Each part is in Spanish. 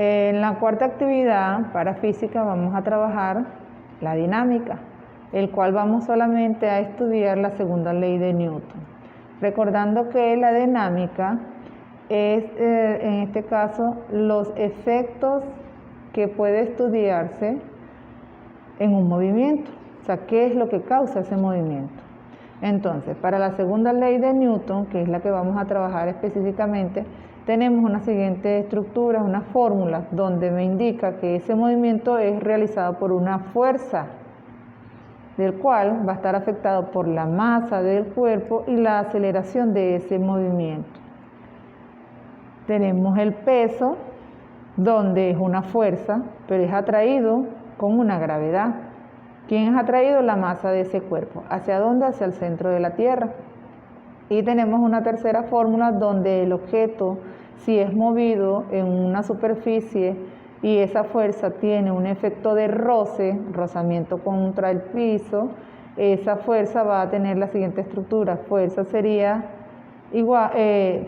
En la cuarta actividad para física vamos a trabajar la dinámica, el cual vamos solamente a estudiar la segunda ley de Newton. Recordando que la dinámica es, en este caso, los efectos que puede estudiarse en un movimiento. O sea, ¿qué es lo que causa ese movimiento? Entonces, para la segunda ley de Newton, que es la que vamos a trabajar específicamente, tenemos una siguiente estructura, una fórmula, donde me indica que ese movimiento es realizado por una fuerza, del cual va a estar afectado por la masa del cuerpo y la aceleración de ese movimiento. Tenemos el peso, donde es una fuerza, pero es atraído con una gravedad. ¿Quién es atraído? La masa de ese cuerpo. ¿Hacia dónde? Hacia el centro de la Tierra. Y tenemos una tercera fórmula donde el objeto, si es movido en una superficie y esa fuerza tiene un efecto de roce, rozamiento contra el piso, esa fuerza va a tener la siguiente estructura. Fuerza sería igual,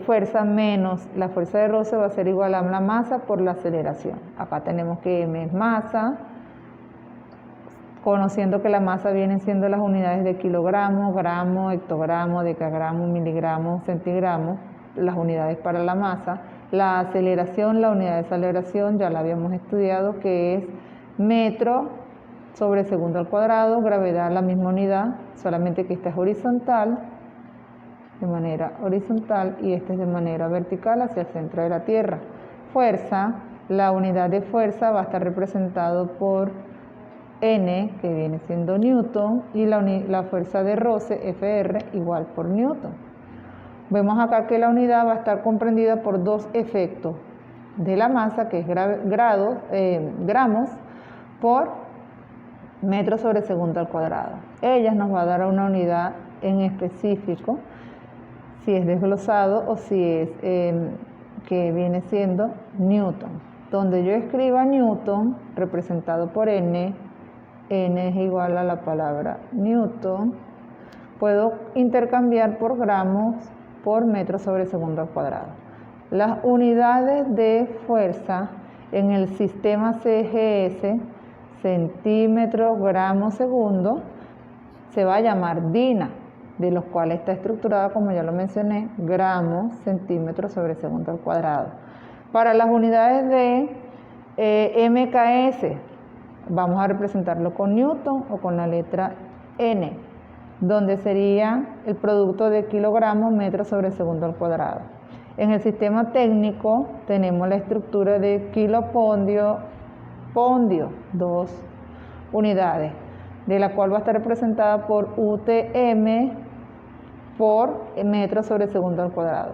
fuerza menos la fuerza de roce va a ser igual a la masa por la aceleración. Acá tenemos que M es masa, conociendo que la masa vienen siendo las unidades de kilogramo, gramo, hectogramo, decagramo, miligramo, centigramo, las unidades para la masa. La aceleración, la unidad de aceleración ya la habíamos estudiado, que es metro sobre segundo al cuadrado, gravedad la misma unidad, solamente que esta es horizontal, de manera horizontal, y esta es de manera vertical hacia el centro de la Tierra. Fuerza, la unidad de fuerza va a estar representado por N, que viene siendo Newton, y la fuerza de roce, Fr, igual por Newton. Vemos acá que la unidad va a estar comprendida por dos efectos de la masa, que es gramos por metro sobre segundo al cuadrado. Ellas nos va a dar una unidad en específico, si es desglosado o si es que viene siendo Newton. Donde yo escriba Newton, representado por N es igual a la palabra Newton, puedo intercambiar por gramos por metro sobre segundo al cuadrado. Las unidades de fuerza en el sistema CGS, centímetros, gramos, segundo, se va a llamar DINA, de los cuales está estructurada, como ya lo mencioné, gramos, centímetros sobre segundo al cuadrado. Para las unidades de MKS, vamos a representarlo con Newton o con la letra N, donde sería el producto de kilogramos, metros sobre segundo al cuadrado. En el sistema técnico tenemos la estructura de kilopondio, pondio, dos unidades, de la cual va a estar representada por UTM por metro sobre segundo al cuadrado.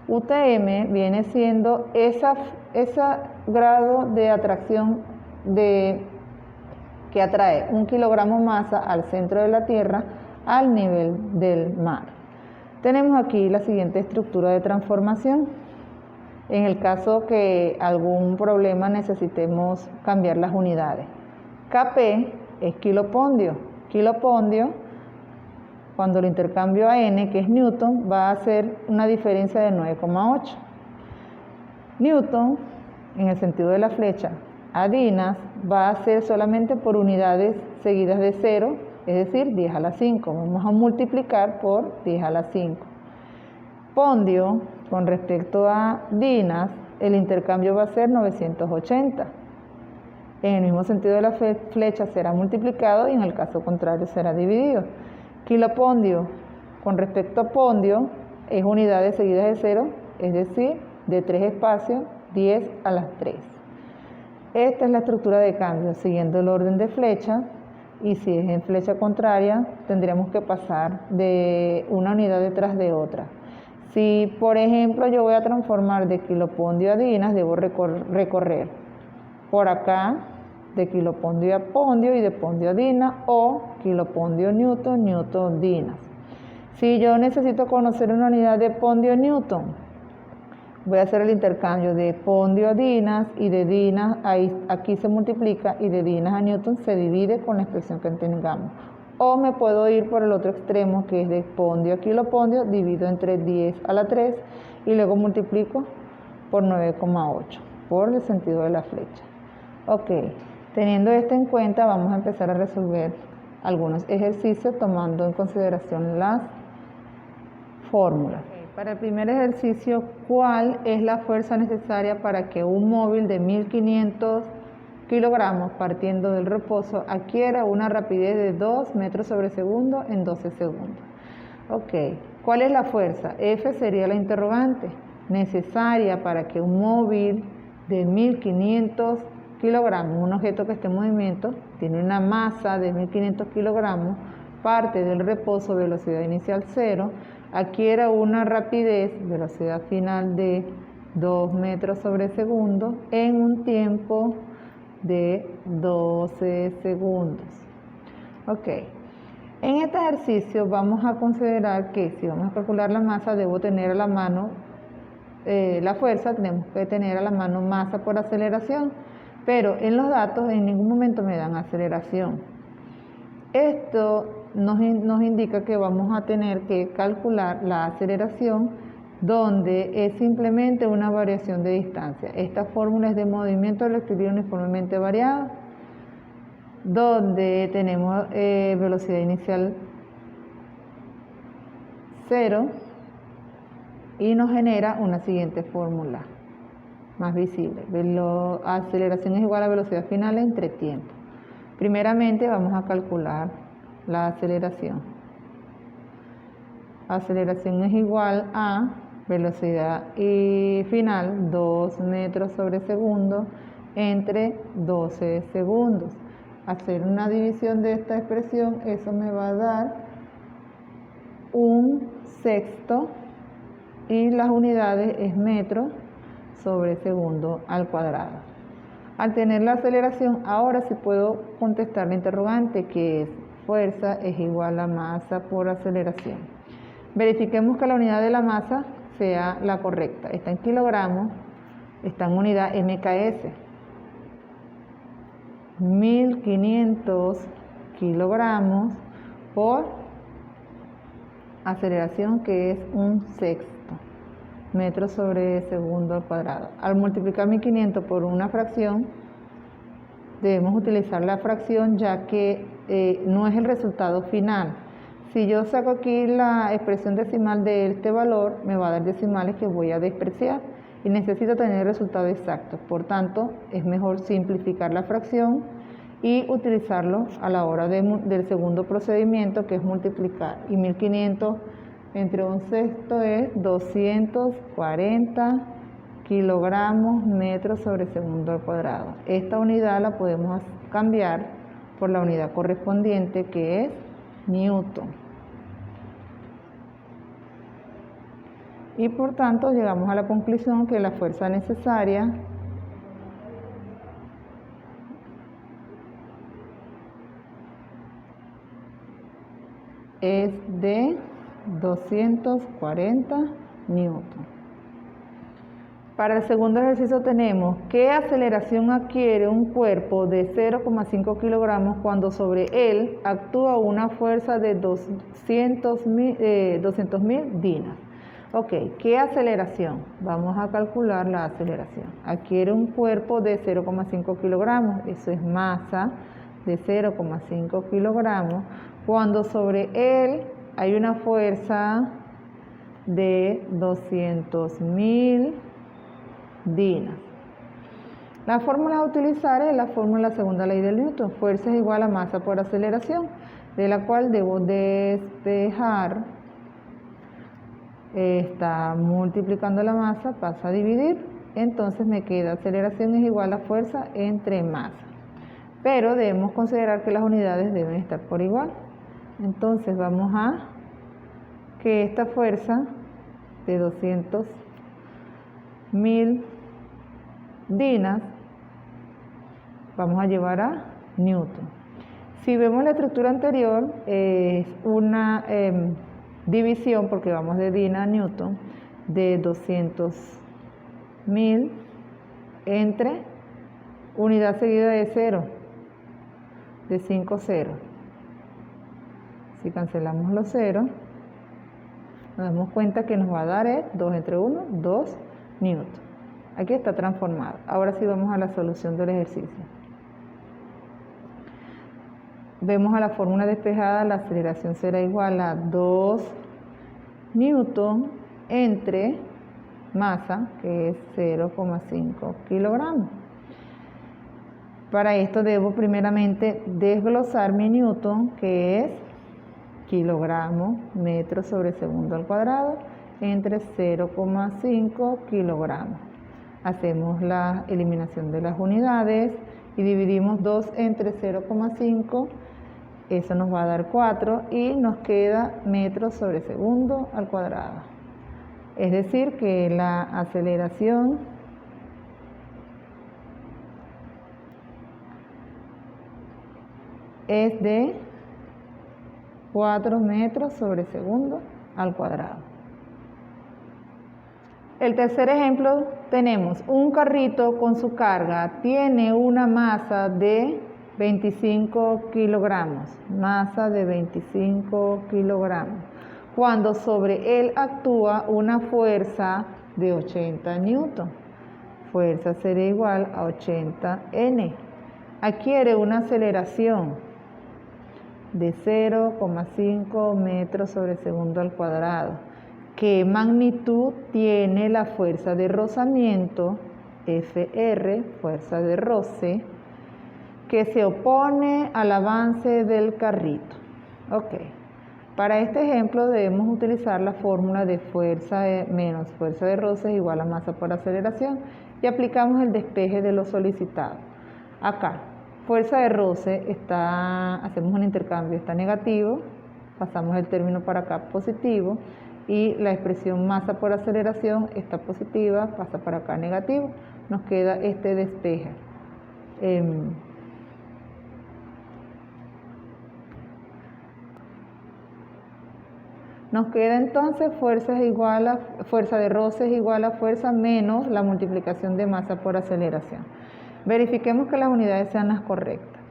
UTM viene siendo ese grado de atracción que atrae 1 kilogramo masa al centro de la Tierra al nivel del mar. Tenemos aquí la siguiente estructura de transformación. En el caso que algún problema necesitemos cambiar las unidades. Kp es kilopondio. Kilopondio, cuando lo intercambio a N, que es Newton, va a ser una diferencia de 9,8. Newton, en el sentido de la flecha, a dinas va a ser solamente por unidades seguidas de 0, es decir, 10 a la 5. Vamos a multiplicar por 10 a la 5. Pondio, con respecto a dinas, el intercambio va a ser 980. En el mismo sentido de la flecha será multiplicado y en el caso contrario será dividido. Kilopondio, con respecto a pondio, es unidades seguidas de 0, es decir, de 3 espacios, 10 a las 3. Esta es la estructura de cambio, siguiendo el orden de flecha, y si es en flecha contraria, tendríamos que pasar de una unidad detrás de otra. Si, por ejemplo, yo voy a transformar de kilopondio a dinas, debo recorrer por acá, de kilopondio a pondio y de pondio a dinas, o kilopondio newton, newton dinas. Si yo necesito conocer una unidad de pondio newton, voy a hacer el intercambio de pondio a dinas, y de dinas aquí se multiplica, y de dinas a newton se divide con la expresión que tengamos. O me puedo ir por el otro extremo, que es de pondio a kilopondio, divido entre 10 a la 3 y luego multiplico por 9,8. por el sentido de la flecha. Ok, teniendo esto en cuenta, vamos a empezar a resolver algunos ejercicios tomando en consideración las fórmulas. Para el primer ejercicio, ¿cuál es la fuerza necesaria para que un móvil de 1500 kilogramos partiendo del reposo adquiera una rapidez de 2 metros sobre segundo en 12 segundos? Ok, ¿cuál es la fuerza? F sería la interrogante, necesaria para que un móvil de 1500 kilogramos, un objeto que esté en movimiento, tiene una masa de 1500 kilogramos, parte del reposo, velocidad inicial 0, adquiera una rapidez, velocidad final de 2 metros sobre segundo en un tiempo de 12 segundos. Ok, en este ejercicio vamos a considerar que si vamos a calcular la masa, debo tener a la mano la fuerza, tenemos que tener a la mano masa por aceleración, pero en los datos en ningún momento me dan aceleración. Esto nos indica que vamos a tener que calcular la aceleración, donde es simplemente una variación de distancia. Esta fórmula es de movimiento rectilíneo uniformemente variado, donde tenemos velocidad inicial 0 y nos genera una siguiente fórmula más visible. Aceleración es igual a velocidad final entre tiempo. Primeramente vamos a calcular la aceleración. Aceleración es igual a velocidad final 2 metros sobre segundo entre 12 segundos. Hacer una división de esta expresión, eso me va a dar un sexto y las unidades es metro sobre segundo al cuadrado. Al tener la aceleración, ahora sí puedo contestar la interrogante, que es fuerza es igual a masa por aceleración. Verifiquemos que la unidad de la masa sea la correcta. Está en kilogramos, está en unidad MKS. 1500 kilogramos por aceleración, que es un sexto metro sobre segundo al cuadrado. Al multiplicar 1500 por una fracción, debemos utilizar la fracción, ya que no es el resultado final. Si yo saco aquí la expresión decimal de este valor, me va a dar decimales que voy a despreciar y necesito tener el resultado exacto. Por tanto, es mejor simplificar la fracción y utilizarlo a la hora del segundo procedimiento, que es multiplicar. Y 1500 entre un sexto es 240 kilogramos metros sobre segundo al cuadrado. Esta unidad la podemos cambiar por la unidad correspondiente, que es newton. Y por tanto llegamos a la conclusión que la fuerza necesaria es de 240 newton. Para el segundo ejercicio tenemos: ¿qué aceleración adquiere un cuerpo de 0,5 kilogramos cuando sobre él actúa una fuerza de 200.000 dinas? Ok, ¿qué aceleración? Vamos a calcular la aceleración. Adquiere un cuerpo de 0,5 kilogramos, eso es masa de 0,5 kilogramos, cuando sobre él hay una fuerza de 200.000 dinas. La fórmula a utilizar es la fórmula de la segunda ley de Newton. Fuerza es igual a masa por aceleración, de la cual debo despejar. Está multiplicando la masa, pasa a dividir, entonces me queda aceleración es igual a fuerza entre masa. Pero debemos considerar que las unidades deben estar por igual. Entonces vamos a que esta fuerza de 200.000 dinas vamos a llevar a newton. Si vemos la estructura anterior, es una división, porque vamos de dina a newton, de 200.000 entre unidad seguida de 0, de 5 ceros. Si cancelamos los ceros, nos damos cuenta que nos va a dar 2 entre 1, 2 newton. Aquí está transformado. Ahora sí vamos a la solución del ejercicio. Vemos a la fórmula despejada, la aceleración será igual a 2 newton entre masa, que es 0,5 kilogramos. Para esto debo primeramente desglosar mi newton, que es kilogramos metro sobre segundo al cuadrado, entre 0,5 kilogramos. Hacemos la eliminación de las unidades y dividimos 2 entre 0,5, eso nos va a dar 4 y nos queda metros sobre segundo al cuadrado. Es decir que la aceleración es de 4 metros sobre segundo al cuadrado. El tercer ejemplo, tenemos un carrito con su carga, tiene una masa de 25 kilogramos, masa de 25 kilogramos, cuando sobre él actúa una fuerza de 80 newton. Fuerza será igual a 80 N. Adquiere una aceleración de 0,5 metros sobre segundo al cuadrado. ¿Qué magnitud tiene la fuerza de rozamiento, FR, fuerza de roce, que se opone al avance del carrito? Ok. Para este ejemplo debemos utilizar la fórmula de fuerza menos fuerza de roce es igual a masa por aceleración y aplicamos el despeje de lo solicitado. Acá, fuerza de roce hacemos un intercambio, está negativo, pasamos el término para acá positivo y la expresión masa por aceleración está positiva, pasa para acá negativo, nos queda este despeje. Nos queda entonces fuerza de roce es igual a fuerza menos la multiplicación de masa por aceleración. Verifiquemos que las unidades sean las correctas.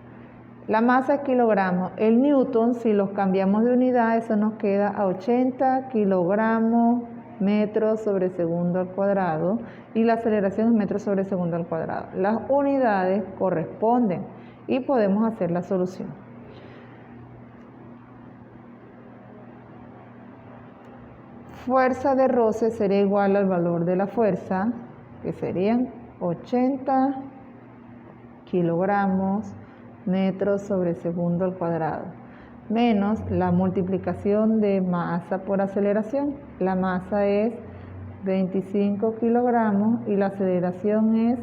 La masa es kilogramos. El newton, si los cambiamos de unidad, eso nos queda a 80 kilogramos metros sobre segundo al cuadrado y la aceleración es metros sobre segundo al cuadrado. Las unidades corresponden y podemos hacer la solución. Fuerza de roce será igual al valor de la fuerza, que serían 80 kilogramos metros sobre segundo al cuadrado, menos la multiplicación de masa por aceleración. La masa es 25 kilogramos y la aceleración es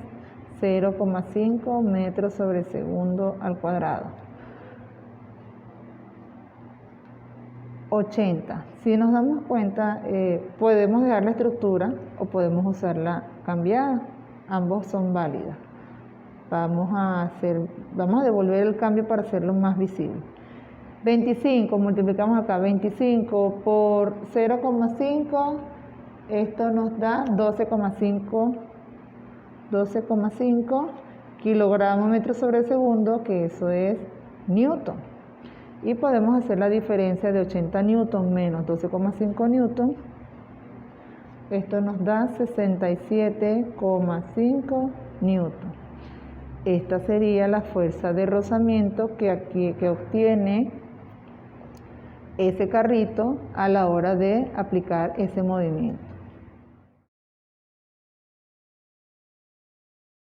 0,5 metros sobre segundo al cuadrado. 80. Si nos damos cuenta, podemos dejar la estructura o podemos usarla cambiada. Ambos son válidas. Vamos a devolver el cambio para hacerlo más visible. 25, multiplicamos acá, 25 por 0,5, esto nos da 12,5 kilogramos metros sobre segundo, que eso es newton. Y podemos hacer la diferencia de 80 newton menos 12,5 newton. Esto nos da 67,5 newton. Esta sería la fuerza de rozamiento que obtiene ese carrito a la hora de aplicar ese movimiento.